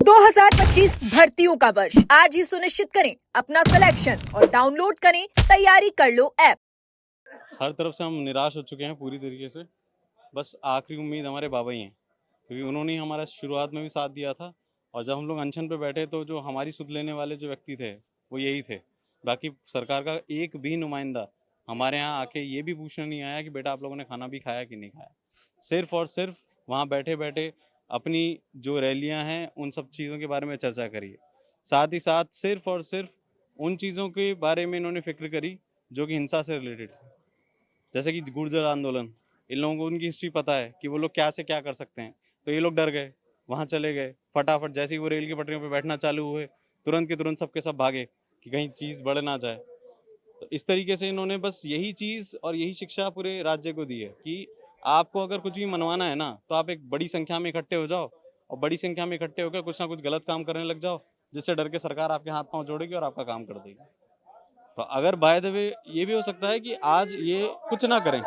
2025 भर्तियों का वर्ष आज ही सुनिश्चित करें अपना सिलेक्शन और डाउनलोड करें तैयारी कर लो ऐप। हर तरफ से हम निराश हो चुके हैं पूरी तरीके से। बस आखिरी उम्मीद हमारे बाबा ही हैं, क्योंकि उन्होंने ही हमारा शुरुआत में भी साथ दिया था। और जब हम लोग अनशन पे बैठे तो जो हमारी सुध लेने वाले जो व्यक्ति थे वो यही थे। बाकी सरकार का एक भी नुमाइंदा हमारे यहाँ आके ये भी पूछने नहीं आया कि बेटा आप लोगों ने खाना भी खाया कि नहीं खाया। सिर्फ और सिर्फ वहाँ बैठे बैठे अपनी जो रैलियाँ हैं उन सब चीज़ों के बारे में चर्चा करी है। साथ ही साथ सिर्फ और सिर्फ उन चीज़ों के बारे में इन्होंने फिक्र करी जो कि हिंसा से रिलेटेड थी, जैसे कि गुर्जर आंदोलन। इन लोगों को उनकी हिस्ट्री पता है कि वो लोग क्या से क्या कर सकते हैं, तो ये लोग डर गए, वहाँ चले गए। फटाफट जैसे ही वो रेल की पटरियों पर बैठना चालू हुए, तुरंत के तुरंत सबके सब भागे कि कहीं चीज़ बढ़ ना जाए। तो इस तरीके से इन्होंने बस यही चीज़ और यही शिक्षा पूरे राज्य को दी है कि आपको अगर कुछ भी मनवाना है ना, तो आप एक बड़ी संख्या में इकट्ठे हो जाओ और बड़ी संख्या में इकट्ठे होकर कुछ ना कुछ गलत काम करने लग जाओ, जिससे डर के सरकार आपके हाथ पांव जोड़ेगी और आपका काम कर देगी। तो अगर बाय द वे ये भी हो सकता है कि आज ये कुछ ना करें,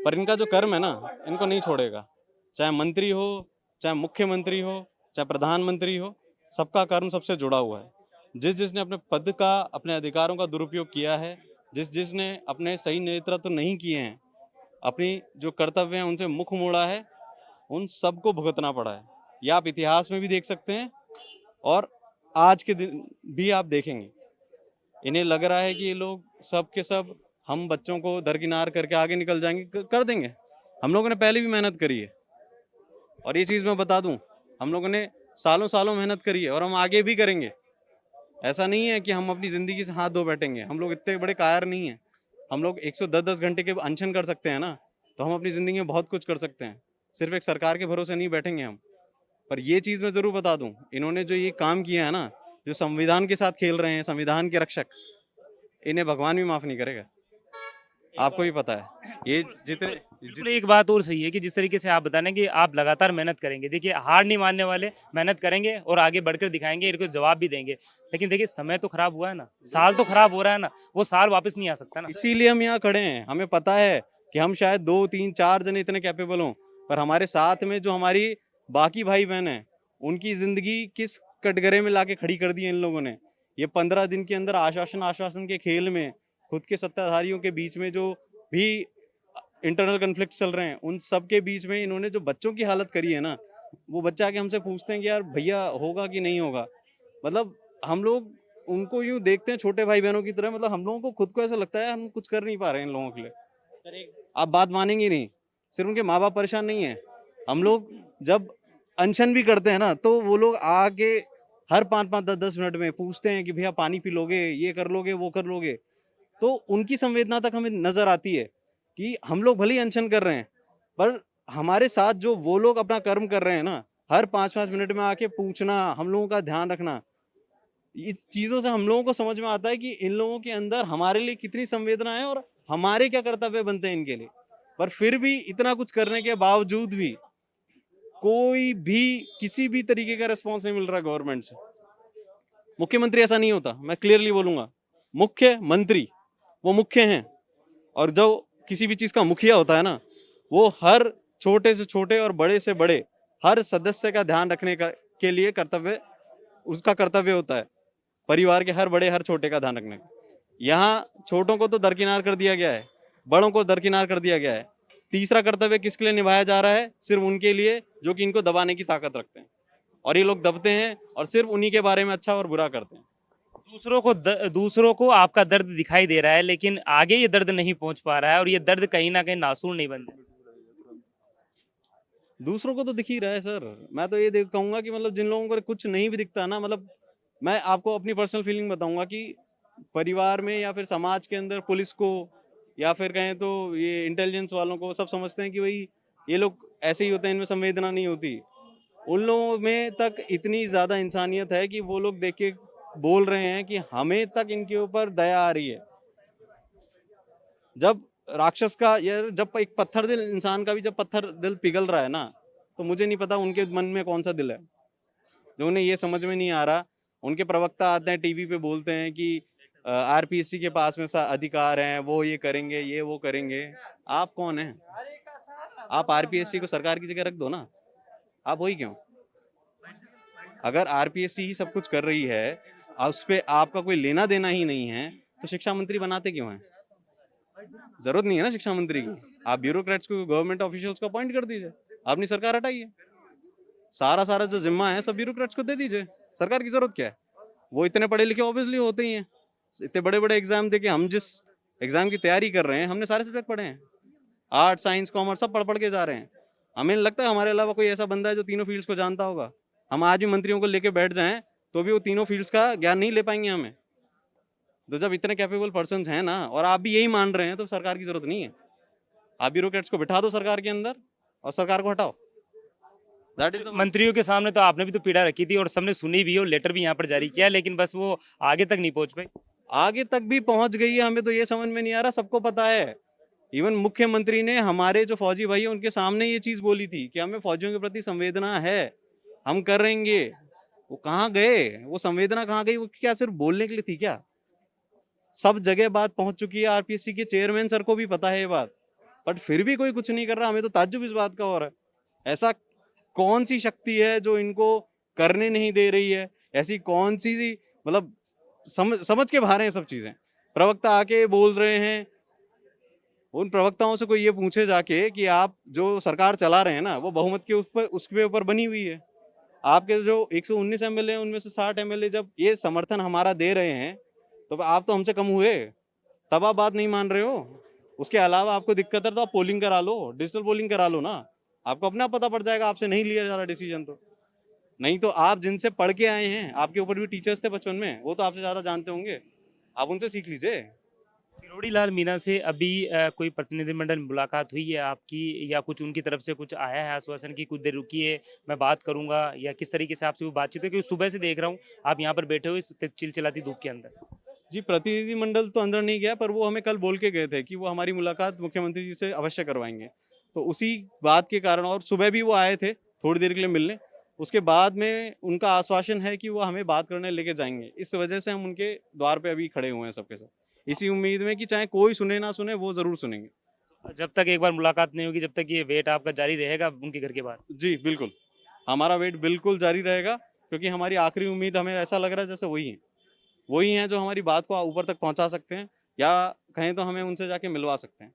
पर इनका जो कर्म है ना, इनको नहीं छोड़ेगा। चाहे मंत्री हो, चाहे मुख्यमंत्री हो, चाहे प्रधानमंत्री हो, सबका कर्म सबसे जुड़ा हुआ है। जिस जिसने अपने पद का, अपने अधिकारों का दुरुपयोग किया है, जिस जिसने अपने सही नेतृत्व नहीं किए हैं, अपनी जो कर्तव्य हैं उनसे मुख मोड़ा है, उन सबको भुगतना पड़ा है। ये आप इतिहास में भी देख सकते हैं और आज के दिन भी आप देखेंगे। इन्हें लग रहा है कि ये लोग सब के सब हम बच्चों को दरकिनार करके आगे निकल जाएंगे, कर देंगे। हम लोगों ने पहले भी मेहनत करी है और ये चीज़ मैं बता दूं, हम लोगों ने सालों सालों मेहनत करी है और हम आगे भी करेंगे। ऐसा नहीं है कि हम अपनी ज़िंदगी से हाथ धो बैठेंगे। हम लोग इतने बड़े कायर नहीं हैं। हम लोग 110-10 घंटे के अनशन कर सकते हैं ना, तो हम अपनी ज़िंदगी में बहुत कुछ कर सकते हैं। सिर्फ एक सरकार के भरोसे नहीं बैठेंगे हम। पर ये चीज़ मैं ज़रूर बता दूं, इन्होंने जो ये काम किया है ना, जो संविधान के साथ खेल रहे हैं, संविधान के रक्षक, इन्हें भगवान भी माफ़ नहीं करेगा। आपको भी पता है ये जितने बिल्कुल एक बात और सही है कि जिस तरीके से आप बता रहे हैं कि आप लगातार मेहनत करेंगे, देखिए हार नहीं मानने वाले, मेहनत करेंगे और आगे बढ़कर दिखाएंगे, इनको जवाब भी देंगे। लेकिन देखिए समय तो खराब हुआ है ना, साल तो खराब हो रहा है ना, वो साल वापस नहीं आ सकता ना। इसीलिए हम यहाँ खड़े हैं। हमें पता है कि हम शायद 2 3 4 जने इतने कैपेबल हों, पर हमारे साथ में जो हमारी बाकी भाई बहन हैं, उनकी जिंदगी किस कटघरे में लाके खड़ी कर दी है इन लोगों ने। ये 15 दिन के अंदर आश्वासन आश्वासन के खेल में खुद के सत्ताधारियों के बीच में जो भी इंटरनल कन्फ्लिक्ट चल रहे हैं, उन सब के बीच में इन्होंने जो बच्चों की हालत करी है ना, वो बच्चा आके हमसे पूछते हैं कि यार भैया होगा कि नहीं होगा। मतलब हम लोग उनको यूं देखते हैं छोटे भाई बहनों की तरह। मतलब हम लोगों को खुद को ऐसा लगता है हम कुछ कर नहीं पा रहे हैं इन लोगों के लिए। आप बात मानेंगे नहीं, सिर्फ उनके माँ बाप परेशान नहीं है। हम लोग जब अनशन भी करते हैं ना, तो वो लोग आके हर 5-5 10-10 मिनट में पूछते हैं कि भैया पानी पी लोगे, ये कर लोगे, वो कर लोगे। तो उनकी संवेदना तक हमें नजर आती है कि हम लोग भले ही अनशन कर रहे हैं, पर हमारे साथ जो वो लोग अपना कर्म कर रहे हैं ना, हर 5-5 मिनट में आके पूछना, हम लोगों का ध्यान रखना, इस चीजों से हम लोगों को समझ में आता है कि इन लोगों के अंदर हमारे लिए कितनी संवेदना है और हमारे क्या कर्तव्य बनते हैं इनके लिए। पर फिर भी इतना कुछ करने के बावजूद भी कोई भी किसी भी तरीके का रिस्पॉन्स नहीं मिल रहा गवर्नमेंट से। मुख्यमंत्री ऐसा नहीं होता, मैं क्लियरली बोलूंगा। मुख्यमंत्री वो मुख्य हैं, और जो किसी भी चीज का मुखिया होता है ना, वो हर छोटे से छोटे और बड़े से बड़े हर सदस्य का ध्यान रखने का के लिए कर्तव्य, उसका कर्तव्य होता है। परिवार के हर बड़े हर छोटे का ध्यान रखने का। यहाँ छोटों को तो दरकिनार कर दिया गया है, बड़ों को दरकिनार कर दिया गया है। तीसरा कर्तव्य किसके लिए निभाया जा रहा है? सिर्फ उनके लिए जो कि इनको दबाने की ताकत रखते हैं, और ये लोग दबते हैं और सिर्फ उन्हीं के बारे में अच्छा और बुरा करते हैं। दूसरों को आपका दर्द दिखाई दे रहा है, लेकिन आगे ये दर्द नहीं पहुंच पा रहा है और ये दर्द कहीं ना कहीं नासूर नहीं बन रहा। दूसरों को तो दिख ही रहा है सर। मैं तो ये देख कहूंगा कि मतलब जिन लोगों को कुछ नहीं भी दिखता ना, मतलब मैं आपको अपनी पर्सनल फीलिंग बताऊंगा कि परिवार में या फिर समाज के अंदर पुलिस को, या फिर कहें तो ये इंटेलिजेंस वालों को, सब समझते हैं कि भाई ये लोग ऐसे ही होते हैं, इनमें संवेदना नहीं होती। उन लोगों में तक इतनी ज्यादा इंसानियत है कि वो लोग देख के बोल रहे हैं कि हमें तक इनके ऊपर दया आ रही है। जब राक्षस का, या जब एक पत्थर दिल इंसान का भी जब पत्थर दिल पिघल रहा है ना, तो मुझे नहीं पता उनके मन में कौन सा दिल है, जो उन्हें ये समझ में नहीं आ रहा। उनके प्रवक्ता आते हैं टीवी पे, बोलते हैं कि आरपीएससी के पास में अधिकार हैं, वो ये करेंगे, ये वो करेंगे। आप कौन हैं? आप आरपीएससी को सरकार की जगह रख दो ना, आप वही क्यों? अगर आरपीएससी ही सब कुछ कर रही है, उस पे आपका कोई लेना देना ही नहीं है, तो शिक्षा मंत्री बनाते क्यों हैं? जरूरत नहीं है ना शिक्षा मंत्री की। आप ब्यूरोक्रेट्स को, गवर्नमेंट ऑफिशियल्स को अपॉइंट कर दीजिए, अपनी सरकार हटाइए, सारा जो जिम्मा है सब ब्यूरोक्रेट्स को दे दीजिए। सरकार की जरूरत क्या है? वो इतने पढ़े लिखे ऑब्वियसली होते ही हैं। इतने बड़े बड़े एग्जाम देके, हम जिस एग्जाम की तैयारी कर रहे हैं, हमने सारे सब्जेक्ट पढ़े हैं, आर्ट साइंस कॉमर्स सब पढ़ के जा रहे हैं। हमें नहीं लगता हमारे अलावा कोई ऐसा बंदा है जो तीनों फील्ड्स को जानता होगा। हम आज भी मंत्रियों को लेके बैठ जाएं तो भी वो तीनों फील्ड्स का ज्ञान नहीं ले पाएंगे हमें। तो जब इतने कैपेबल पर्सन्स हैं ना, और आप भी यही मान रहे हैं, तो सरकार की जरूरत नहीं है। आप ब्यूरोक्रेट्स को बिठा दो सरकार के अंदर और सरकार को हटाओ। दैट इज द मंत्रियों के सामने तो आपने भी तो पीड़ा रखी थी और सबने सुनी भी, और लेटर भी यहाँ पर जारी किया, लेकिन बस वो आगे तक नहीं पहुंच पाई। आगे तक भी पहुंच गई है, हमें तो ये समझ में नहीं आ रहा। सबको पता है, इवन मुख्यमंत्री ने हमारे जो फौजी भाई हैं उनके सामने ये चीज बोली थी कि हमें फौजियों के प्रति संवेदना है, हम करेंगे। वो कहाँ गए? वो संवेदना कहाँ गई? वो क्या सिर्फ बोलने के लिए थी क्या? सब जगह बात पहुंच चुकी है, आरपीएससी के चेयरमैन सर को भी पता है ये बात, बट फिर भी कोई कुछ नहीं कर रहा। हमें तो ताज्जुब इस बात का हो रहा है। ऐसा कौन सी शक्ति है जो इनको करने नहीं दे रही है? ऐसी कौन सी मतलब समझ के बाहर हैं सब चीजें। प्रवक्ता आके बोल रहे हैं, उन प्रवक्ताओं से कोई ये पूछे जाके कि आप जो सरकार चला रहे हैं ना, वो बहुमत के उसके ऊपर बनी हुई है। आपके जो 119 एमएलए हैं उनमें से 60 एमएलए जब ये समर्थन हमारा दे रहे हैं, तो आप तो हमसे कम हुए, तब आप बात नहीं मान रहे हो। उसके अलावा आपको दिक्कत है तो आप पोलिंग करा लो, डिजिटल पोलिंग करा लो ना, आपको अपना पता पड़ जाएगा। आपसे नहीं लिया जा रहा डिसीजन तो। नहीं तो आप जिनसे पढ़ के आए हैं, आपके ऊपर भी टीचर्स थे बचपन में, वो तो आपसे ज्यादा जानते होंगे, आप उनसे सीख लीजिए। किरोड़ी लाल मीणा से अभी कोई प्रतिनिधिमंडल मुलाकात हुई है आपकी, या कुछ उनकी तरफ से कुछ आया है आश्वासन की कुछ देर रुकिए मैं बात करूंगा, या किस तरीके से आपसे वो बातचीत है? क्योंकि सुबह से देख रहा हूँ आप यहाँ पर बैठे हुए इस चिलचिलाती धूप के अंदर। जी, प्रतिनिधिमंडल तो अंदर नहीं गया, पर वो हमें कल बोल के गए थे कि वो हमारी मुलाकात मुख्यमंत्री जी से अवश्य करवाएंगे। तो उसी बात के कारण, और सुबह भी वो आए थे थोड़ी देर के लिए मिलने, उसके बाद में उनका आश्वासन है कि वो हमें बात करने लेके जाएंगे। इस वजह से हम उनके द्वार पे अभी खड़े हुए हैं सबके साथ, इसी उम्मीद में कि चाहे कोई सुने ना सुने, वो जरूर सुनेंगे। जब तक एक बार मुलाकात नहीं होगी, जब तक ये वेट आपका जारी रहेगा उनके घर के बाहर? जी बिल्कुल, हमारा वेट बिल्कुल जारी रहेगा, क्योंकि हमारी आखिरी उम्मीद, हमें ऐसा लग रहा है जैसे वही हैं जो हमारी बात को ऊपर तक पहुंचा सकते हैं, या कहें तो हमें उनसे जाके मिलवा सकते हैं।